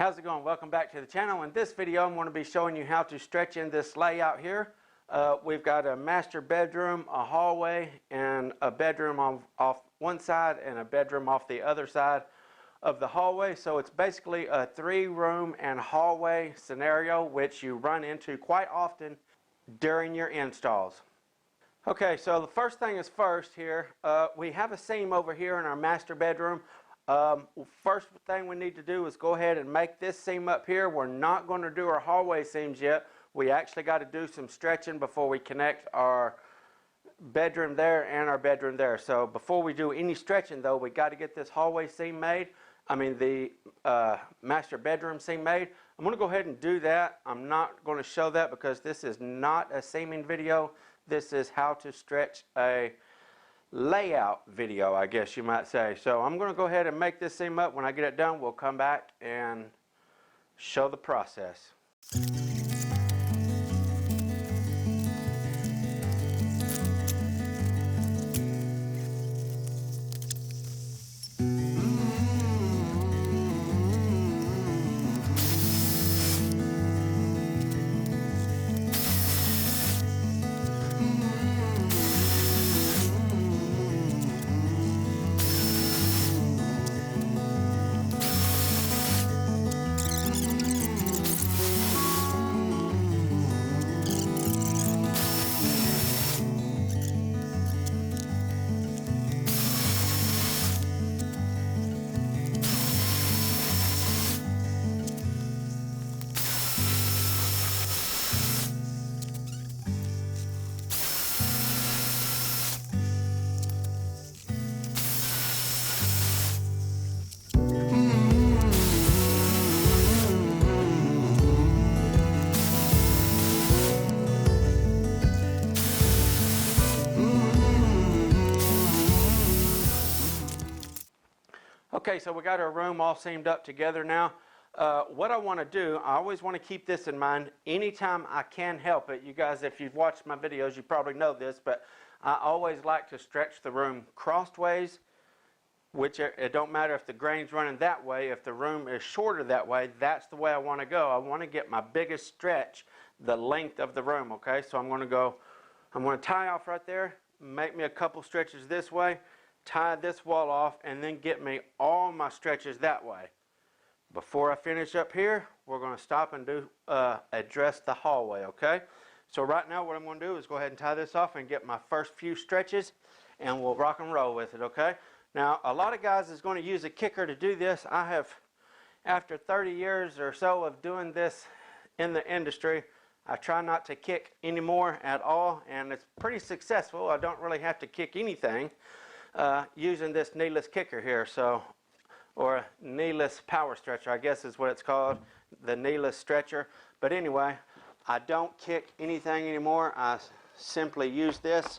How's it going? Welcome back to the channel. In this video I'm going to be showing you how to stretch in this layout here. We've got a master bedroom, a hallway, and a bedroom off one side and a bedroom off the other side of the hallway. So it's basically a 3-room and hallway scenario which you run into quite often during your installs. Okay, so the first thing is first here. We have a seam over here in our master bedroom. First thing we need to do is go ahead and make this seam up here. We're not going to do our hallway seams yet. We actually got to do some stretching before we connect our bedroom there and our bedroom there. So before we do any stretching though, we got to get this hallway seam made. The master bedroom seam made. I'm going to go ahead and do that. I'm not going to show that because this is not a seaming video. This is how to stretch a layout video, I guess you might say. So I'm going to go ahead and make this seam up. When I get it done, we'll come back and show the process. Okay, so we got our room all seamed up together now. What I want to do, I always want to keep this in mind anytime I can help it. You guys, if you've watched my videos, you probably know this, but I always like to stretch the room crossways, which it don't matter if the grain's running that way. If the room is shorter that way, that's the way I want to go. I want to get my biggest stretch the length of the room, okay? So I'm going to tie off right there, make me a couple stretches this way, tie this wall off, and then get me all my stretches that way. Before I finish up here, we're going to stop and address the hallway, okay? So right now what I'm going to do is go ahead and tie this off and get my first few stretches, and we'll rock and roll with it, okay? Now a lot of guys is going to use a kicker to do this. I have, after 30 years or so of doing this in the industry, I try not to kick anymore at all, and it's pretty successful. I don't really have to kick anything using this kneeless kicker here, or a kneeless power stretcher, I guess is what it's called, the kneeless stretcher. But anyway, I don't kick anything anymore. I simply use this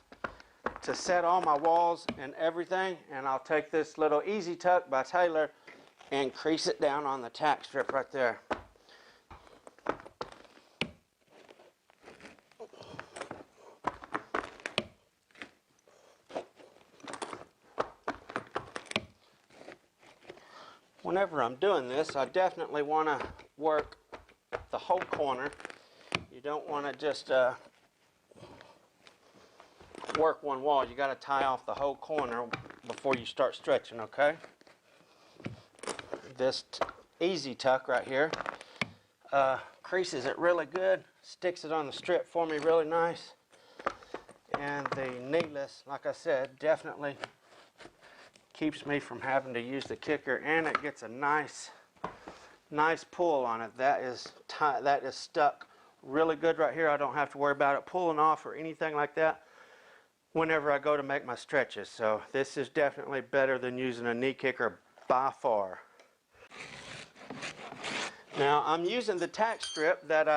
to set all my walls and everything, and I'll take this little Easy Tuck by Taylor and crease it down on the tack strip right there. Whenever I'm doing this, I definitely want to work the whole corner. You don't want to just work one wall. You got to tie off the whole corner before you start stretching, okay? This Easy Tuck right here creases it really good, sticks it on the strip for me really nice. And the kneeless, like I said, definitely keeps me from having to use the kicker, and it gets a nice pull on it. That is stuck really good right here. I don't have to worry about it pulling off or anything like that whenever I go to make my stretches. So this is definitely better than using a knee kicker by far. Now I'm using the tack strip that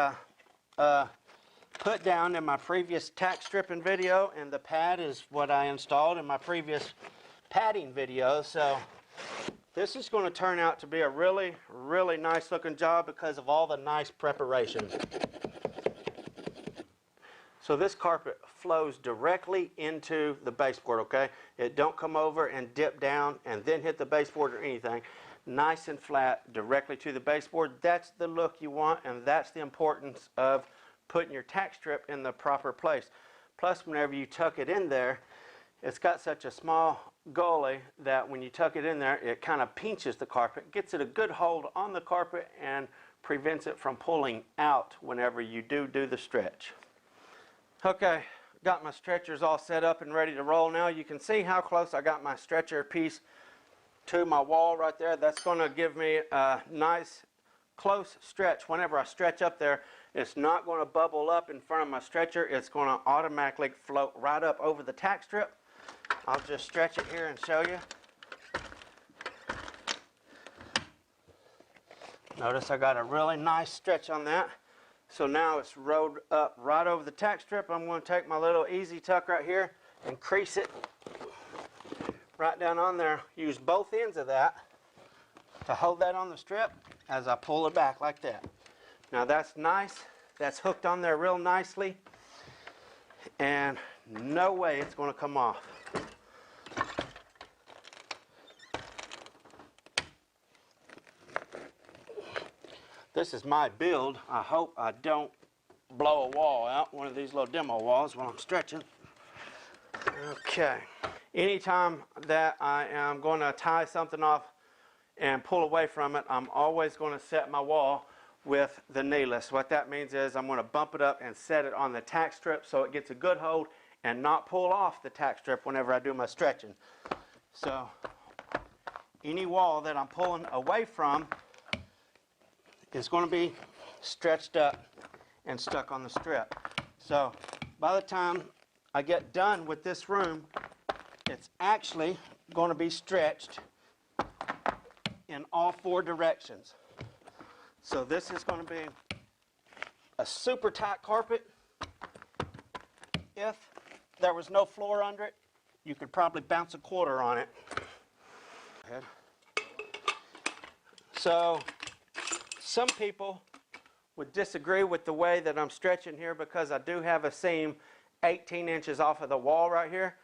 I put down in my previous tack stripping video, and the pad is what I installed in my previous padding video. So this is going to turn out to be a really nice looking job because of all the nice preparation. So this carpet flows directly into the baseboard, okay? It don't come over and dip down and then hit the baseboard or anything. nice and flat directly to the baseboard. That's the look you want, and that's the importance of putting your tack strip in the proper place. Plus, whenever you tuck it in there, it's got such a small gully that when you tuck it in there, it kind of pinches the carpet, gets it a good hold on the carpet, and prevents it from pulling out whenever you do the stretch. Okay, got my stretchers all set up and ready to roll now. You can see how close I got my stretcher piece to my wall right there. That's going to give me a nice close stretch. Whenever I stretch up there, it's not going to bubble up in front of my stretcher. It's going to automatically float right up over the tack strip. I'll just stretch it here and show you. Notice I got a really nice stretch on that. So now it's rolled up right over the tack strip. I'm going to take my little easy tuck right here and crease it right down on there. Use both ends of that to hold that on the strip as I pull it back like that. Now that's nice. That's hooked on there real nicely. And no way it's going to come off. This is my build. I hope I don't blow a wall out, one of these little demo walls while I'm stretching. Okay. Anytime that I am going to tie something off and pull away from it, I'm always going to set my wall with the kneeless. What that means is I'm going to bump it up and set it on the tack strip so it gets a good hold and not pull off the tack strip whenever I do my stretching. So any wall that I'm pulling away from is going to be stretched up and stuck on the strip. So by the time I get done with this room, it's actually going to be stretched in all four directions. So this is going to be a super tight carpet. If there was no floor under it, you could probably bounce a quarter on it. So some people would disagree with the way that I'm stretching here because I do have a seam 18 inches off of the wall right here.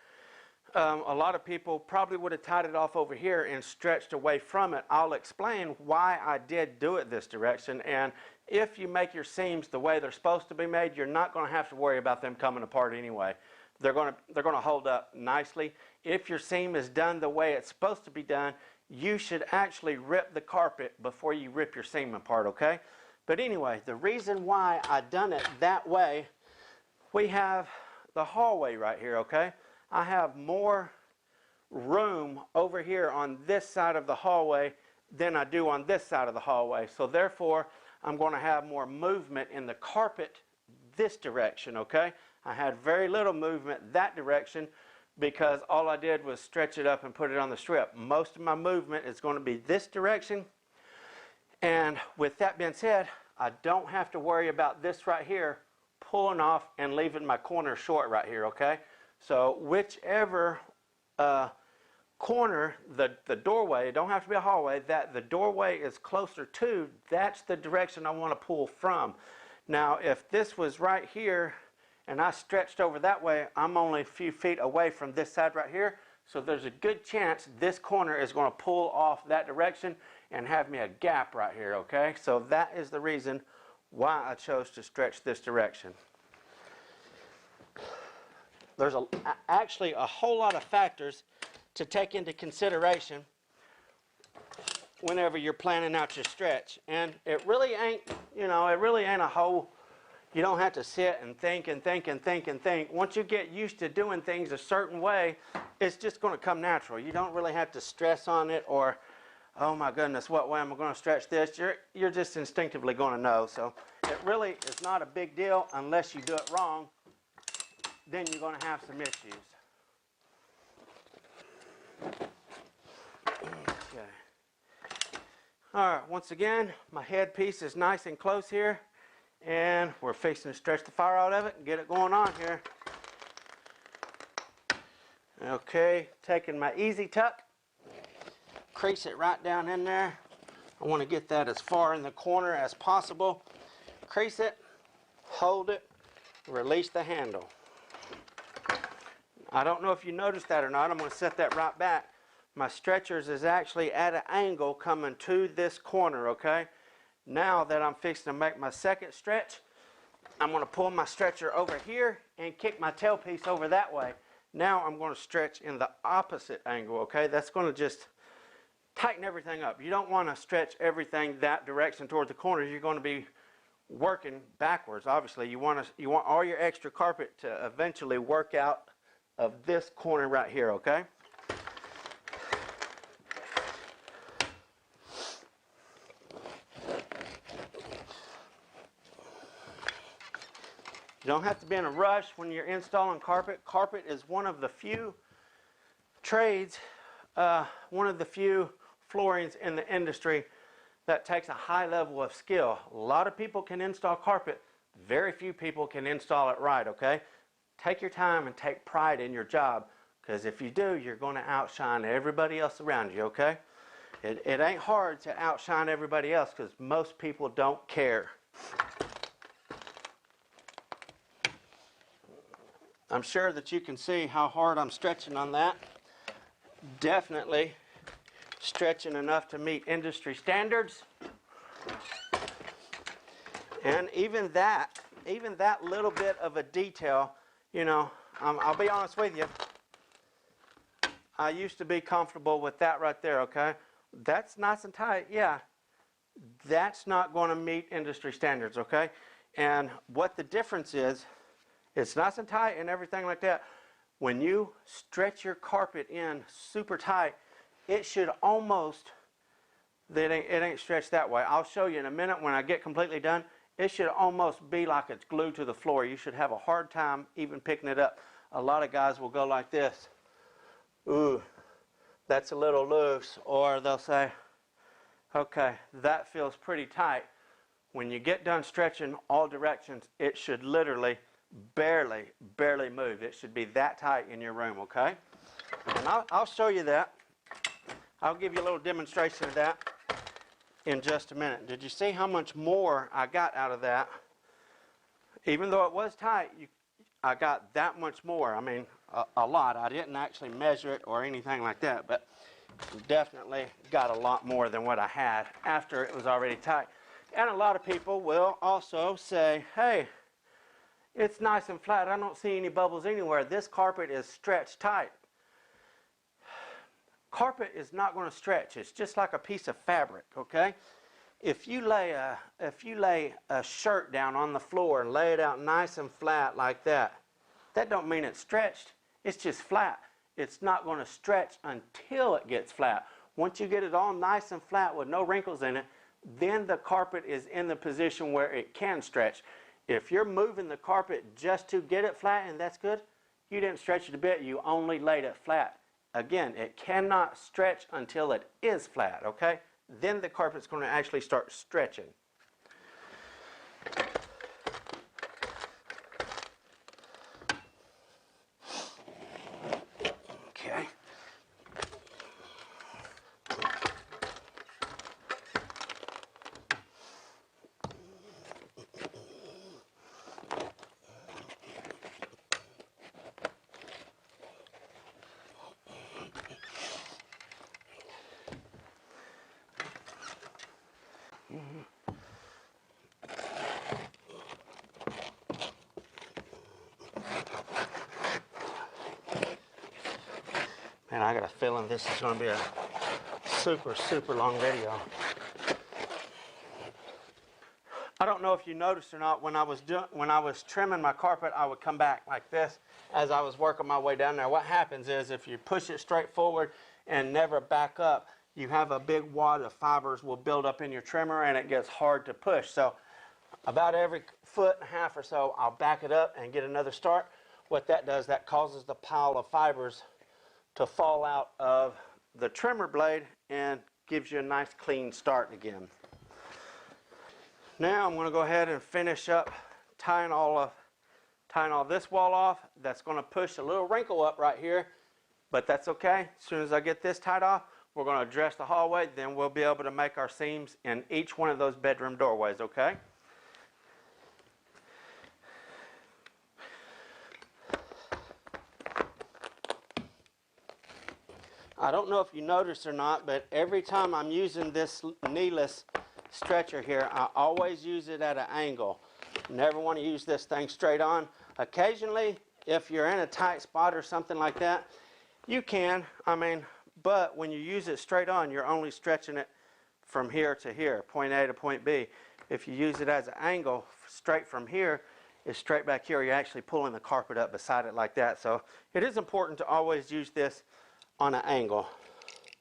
A lot of people probably would have tied it off over here and stretched away from it. I'll explain why I did do it this direction, and if you make your seams the way they're supposed to be made, you're not going to have to worry about them coming apart anyway. They're going to hold up nicely. If your seam is done the way it's supposed to be done, you should actually rip the carpet before you rip your seam apart, okay? But anyway, the reason why I done it that way, we have the hallway right here, okay? I have more room over here on this side of the hallway than I do on this side of the hallway. So therefore, I'm going to have more movement in the carpet this direction, okay? I had very little movement that direction because all I did was stretch it up and put it on the strip. Most of my movement is going to be this direction. And with that being said, I don't have to worry about this right here pulling off and leaving my corner short right here, okay? So whichever corner the doorway, it don't have to be a hallway, that the doorway is closer to, that's the direction I want to pull from. Now if this was right here and I stretched over that way, I'm only a few feet away from this side right here, so there's a good chance this corner is going to pull off that direction and have me a gap right here, okay? So that is the reason why I chose to stretch this direction. There's actually a whole lot of factors to take into consideration whenever you're planning out your stretch. And it really ain't, you know, it really ain't a whole, you don't have to sit and think and think and think and think. Once you get used to doing things a certain way, it's just going to come natural. You don't really have to stress on it or, oh my goodness, what way am I going to stretch this? You're just instinctively going to know. So it really is not a big deal unless you do it wrong. Then you're going to have some issues. Okay. All right, once again, my headpiece is nice and close here, and we're fixing to stretch the fire out of it and get it going on here. Okay, taking my easy tuck, crease it right down in there. I want to get that as far in the corner as possible. Crease it, hold it, release the handle. I don't know if you noticed that or not. I'm going to set that right back. my stretchers is actually at an angle coming to this corner, okay? Now that I'm fixing to make my second stretch, I'm going to pull my stretcher over here and kick my tailpiece over that way. Now I'm going to stretch in the opposite angle, okay? That's going to just tighten everything up. You don't want to stretch everything that direction toward the corners. You're going to be working backwards, obviously. You want all your extra carpet to eventually work out of this corner right here, okay? You don't have to be in a rush when you're installing carpet. Carpet is one of the few trades, one of the few floorings in the industry that takes a high level of skill. A lot of people can install carpet. Very few people can install it right, okay? Take your time and take pride in your job, because if you do, you're going to outshine everybody else around you, okay? It ain't hard to outshine everybody else because most people don't care. I'm sure that you can see how hard I'm stretching on that. Definitely stretching enough to meet industry standards. And even that little bit of a detail, you know, I'll be honest with you. I used to be comfortable with that right there, okay? That's nice and tight, yeah. That's not going to meet industry standards, okay? And what the difference is, it's nice and tight and everything like that. When you stretch your carpet in super tight, it should almost, it ain't stretched that way. I'll show you in a minute when I get completely done. It should almost be like it's glued to the floor. You should have a hard time even picking it up. A lot of guys will go like this. Ooh, that's a little loose. Or they'll say, okay, that feels pretty tight. When you get done stretching all directions, it should literally barely move. It should be that tight in your room, okay? And I'll show you that. I'll give you a little demonstration of that in just a minute. Did you see how much more I got out of that? Even though it was tight, I got that much more. I mean, a lot. I didn't actually measure it or anything like that, but definitely got a lot more than what I had after it was already tight. And a lot of people will also say, hey, it's nice and flat. I don't see any bubbles anywhere. This carpet is stretched tight. Carpet is not going to stretch. It's just like a piece of fabric, okay? If you lay a shirt down on the floor and lay it out nice and flat like that, that don't mean it's stretched. It's just flat. It's not going to stretch until it gets flat. Once you get it all nice and flat with no wrinkles in it, then the carpet is in the position where it can stretch. If you're moving the carpet just to get it flat and that's good, you didn't stretch it a bit, you only laid it flat. Again, it cannot stretch until it is flat, okay? Then the carpet's going to actually start stretching. Okay. Man, I got a feeling this is going to be a super long video. I don't know if you noticed or not, when I was trimming my carpet, I would come back like this as I was working my way down there. What happens is if you push it straight forward and never back up, you have a big wad of fibers will build up in your trimmer and it gets hard to push. So about every foot and a half or so, I'll back it up and get another start. What that does, that causes the pile of fibers to fall out of the trimmer blade and gives you a nice clean start again. Now I'm going to go ahead and finish up tying all this wall off. That's going to push a little wrinkle up right here, but that's okay. As soon as I get this tied off, we're going to address the hallway, then we'll be able to make our seams in each one of those bedroom doorways, okay? I don't know if you noticed or not, but every time I'm using this kneeless stretcher here, I always use it at an angle. Never want to use this thing straight on. Occasionally, if you're in a tight spot or something like that, you can, but when you use it straight on, you're only stretching it from here to here, point A to point B. If you use it as an angle, straight from here, is straight back here. You're actually pulling the carpet up beside it like that. So it is important to always use this on an angle.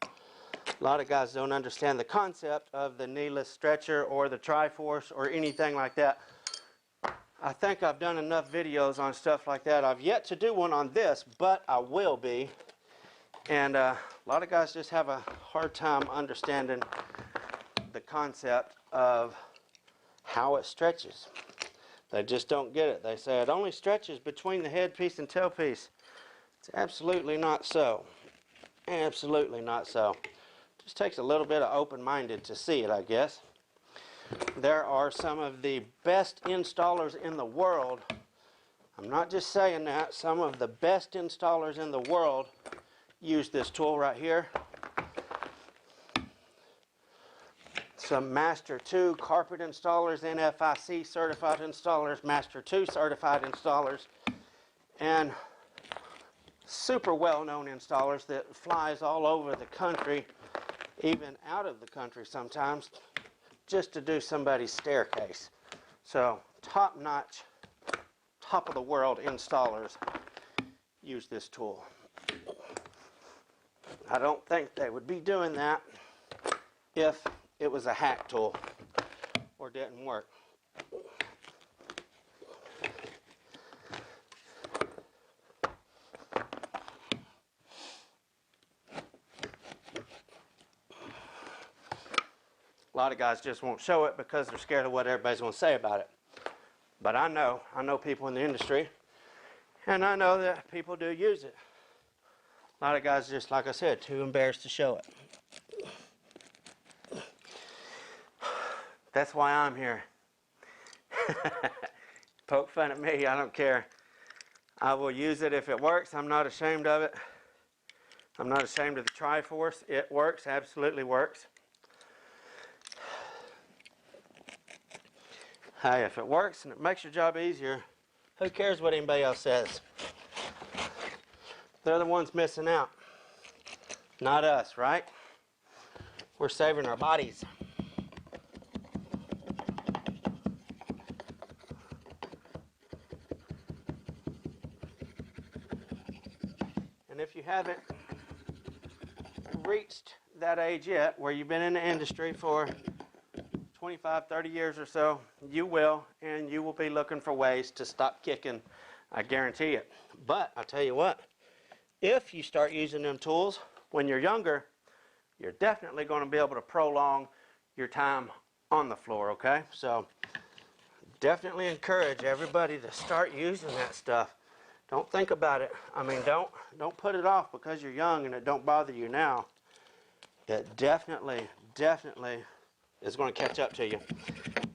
A lot of guys don't understand the concept of the kneeless stretcher or the Tri-Force or anything like that. I think I've done enough videos on stuff like that. I've yet to do one on this, but I will be. And a lot of guys just have a hard time understanding the concept of how it stretches. They just don't get it. They say it only stretches between the headpiece and tailpiece. It's absolutely not so. Absolutely not so. Just takes a little bit of open-minded to see it, I guess. There are some of the best installers in the world. I'm not just saying that. Some of the best installers in the world use this tool right here. Some Master 2 carpet installers, NFIC certified installers, Master 2 certified installers, and super well-known installers that flies all over the country, even out of the country sometimes, just to do somebody's staircase. So top-notch, top-of-the-world installers use this tool. I don't think they would be doing that if it was a hack tool or didn't work. A lot of guys just won't show it because they're scared of what everybody's going to say about it. But I know people in the industry, and I know that people do use it. A lot of guys, just like I said, too embarrassed to show it. That's why I'm here. Poke fun at me, I don't care. I will use it if it works. I'm not ashamed of it. I'm not ashamed of the Tri-Force. It works, absolutely works. Hey, if it works and it makes your job easier, who cares what anybody else says? They're the ones missing out, not us, right? We're saving our bodies. And if you haven't reached that age yet, where you've been in the industry for 25, 30 years or so, you will, and you will be looking for ways to stop kicking. I guarantee it. But I tell you what, if you start using them tools when you're younger, you're definitely going to be able to prolong your time on the floor, okay? So definitely encourage everybody to start using that stuff. Don't think about it. Don't put it off because you're young and it don't bother you now. It definitely is going to catch up to you.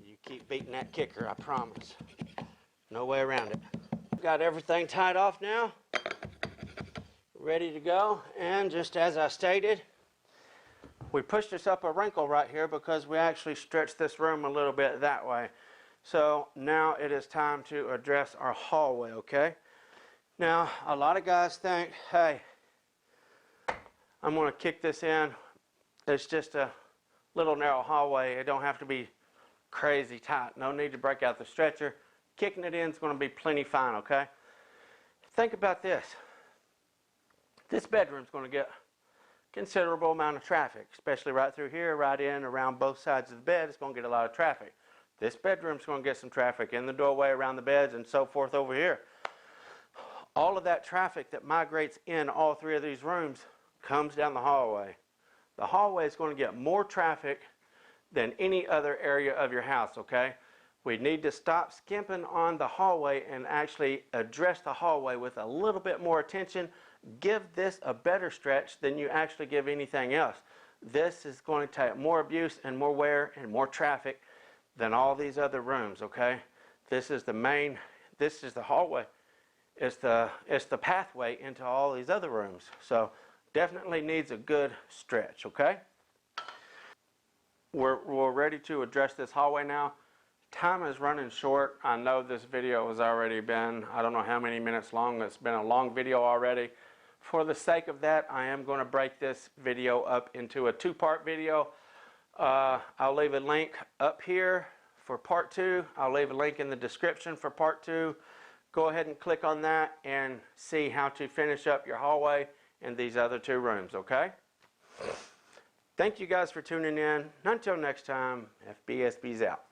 You keep beating that kicker, I promise. No way around it. Got everything tied off now. Ready to go. And just as I stated, we pushed this up a wrinkle right here because we actually stretched this room a little bit that way. So now it is time to address our hallway, okay? Now, a lot of guys think, hey, I'm going to kick this in. It's just a little narrow hallway. It don't have to be crazy tight. No need to break out the stretcher. Kicking it in is going to be plenty fine, okay? Think about this. This bedroom's going to get considerable amount of traffic, especially right through here, right in, around both sides of the bed. It's going to get a lot of traffic. This bedroom's going to get some traffic in the doorway, around the beds, and so forth over here. All of that traffic that migrates in all three of these rooms comes down the hallway. The hallway is going to get more traffic than any other area of your house, okay? We need to stop skimping on the hallway and actually address the hallway with a little bit more attention. Give this a better stretch than you actually give anything else. This is going to take more abuse and more wear and more traffic than all these other rooms, okay? This is the hallway. It's the pathway into all these other rooms. So definitely needs a good stretch, okay? We're ready to address this hallway now. Time is running short. I know this video has already been, I don't know how many minutes long. It's been a long video already. For the sake of that, I am going to break this video up into a two-part video. I'll leave a link up here for part 2. I'll leave a link in the description for part 2. Go ahead and click on that and see how to finish up your hallway in these other 2 rooms, okay? Thank you guys for tuning in. Until next time, FBSB's out.